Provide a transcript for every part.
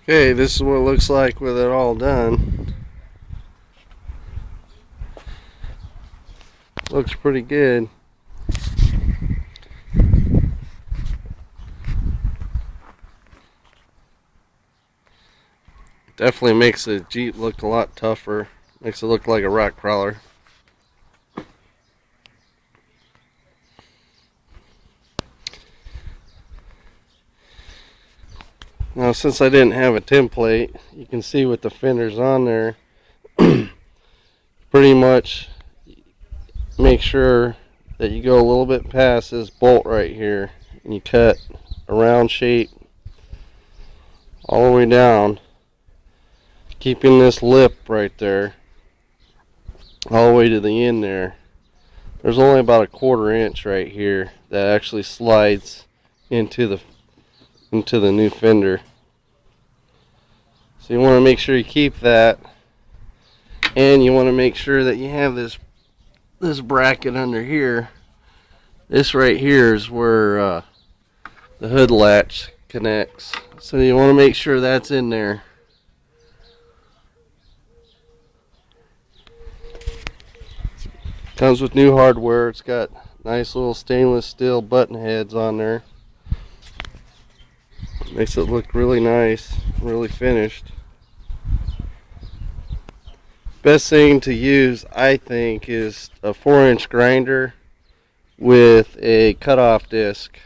Okay, this is what it looks like with it all done. Looks pretty good. Definitely makes the Jeep look a lot tougher. Makes it look like a rock crawler. Now, since I didn't have a template, you can see with the fenders on there, pretty much make sure that you go a little bit past this bolt right here and you cut a round shape all the way down, keeping this lip right there all the way to the end there. There's only about a 1/4 inch right here that actually slides into the new fender. So you want to make sure you keep that, and you want to make sure that you have this bracket under here. This right here is where the hood latch connects. So you want to make sure that's in there. Comes with new hardware. It's got nice little stainless steel button heads on there. Makes it look really nice, really finished. Best thing to use, I think, is a 4-inch grinder with a cutoff disc.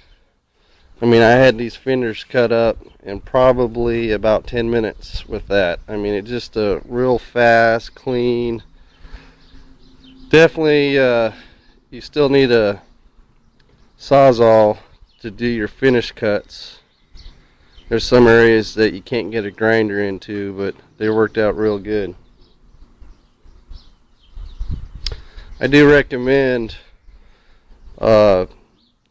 I mean, I had these fenders cut up in probably about 10 minutes with that. I mean, it's just a real fast, clean. Definitely, you still need a Sawzall to do your finish cuts. There's some areas that you can't get a grinder into, but they worked out real good. I do recommend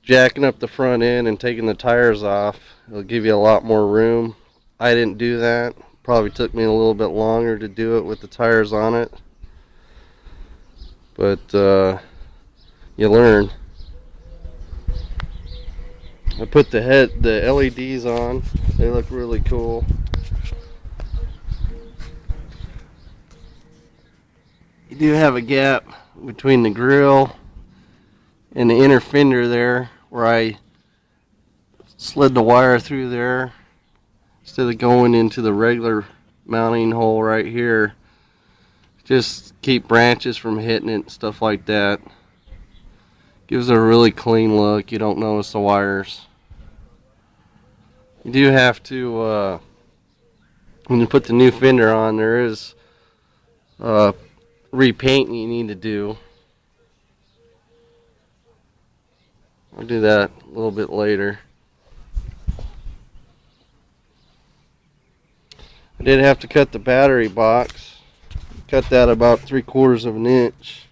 jacking up the front end and taking the tires off. It'll give you a lot more room. I didn't do that. Probably took me a little bit longer to do it with the tires on it, but you learn. I put the LEDs on. They look really cool. You do have a gap between the grill and the inner fender there, where I slid the wire through there instead of going into the regular mounting hole right here. Just keep branches from hitting it and stuff like that. Gives it a really clean look. You don't notice the wires. You do have to, when you put the new fender on, there is repainting you need to do. I'll do that a little bit later. I did have to cut the battery box. Cut that about 3/4 of an inch.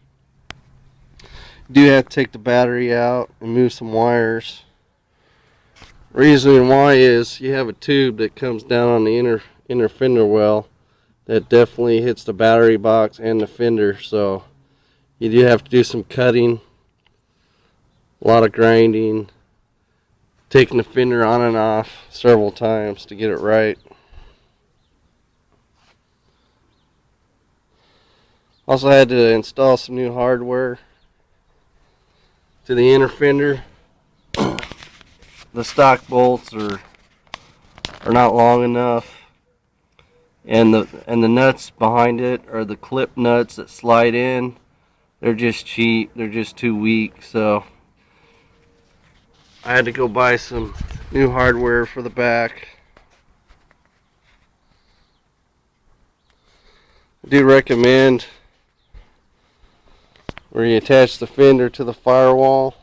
You do have to take the battery out and move some wires. Reason why is you have a tube that comes down on the inner fender well that definitely hits the battery box and the fender, so you do have to do some cutting, a lot of grinding, taking the fender on and off several times to get it right. Also had to install some new hardware to the inner fender. The stock bolts are not long enough, and the nuts behind it are the clip nuts that slide in. They're just cheap. They're just too weak, so I had to go buy some new hardware for the back. I do recommend where you attach the fender to the firewall.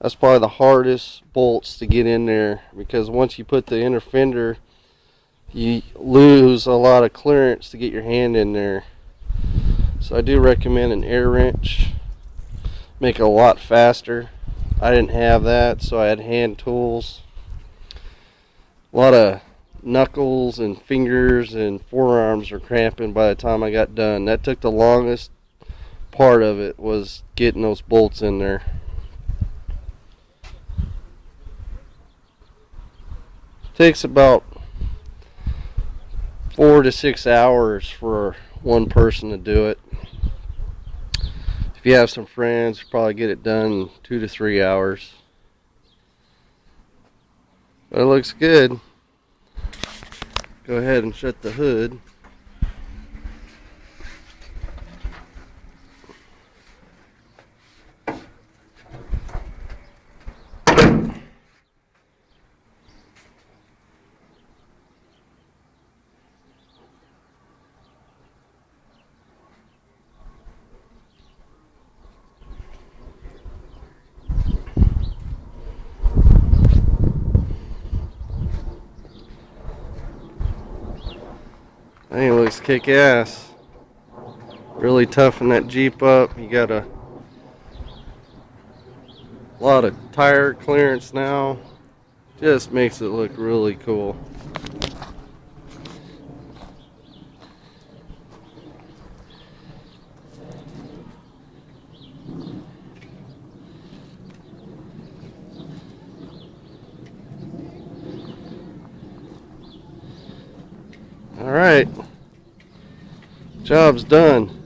That's probably the hardest bolts to get in there, because once you put the inner fender, you lose a lot of clearance to get your hand in there. So I do recommend an air wrench. Make it a lot faster. I didn't have that, so I had hand tools. A lot of knuckles and fingers and forearms were cramping by the time I got done. That took the longest part of it, was getting those bolts in there. Takes about 4 to 6 hours for one person to do it. If you have some friends, you probably get it done in 2 to 3 hours. But it looks good. Go ahead and shut the hood. I think it looks kick-ass. Really toughen that Jeep up. You got a lot of tire clearance now. Just makes it look really cool. All right, job's done.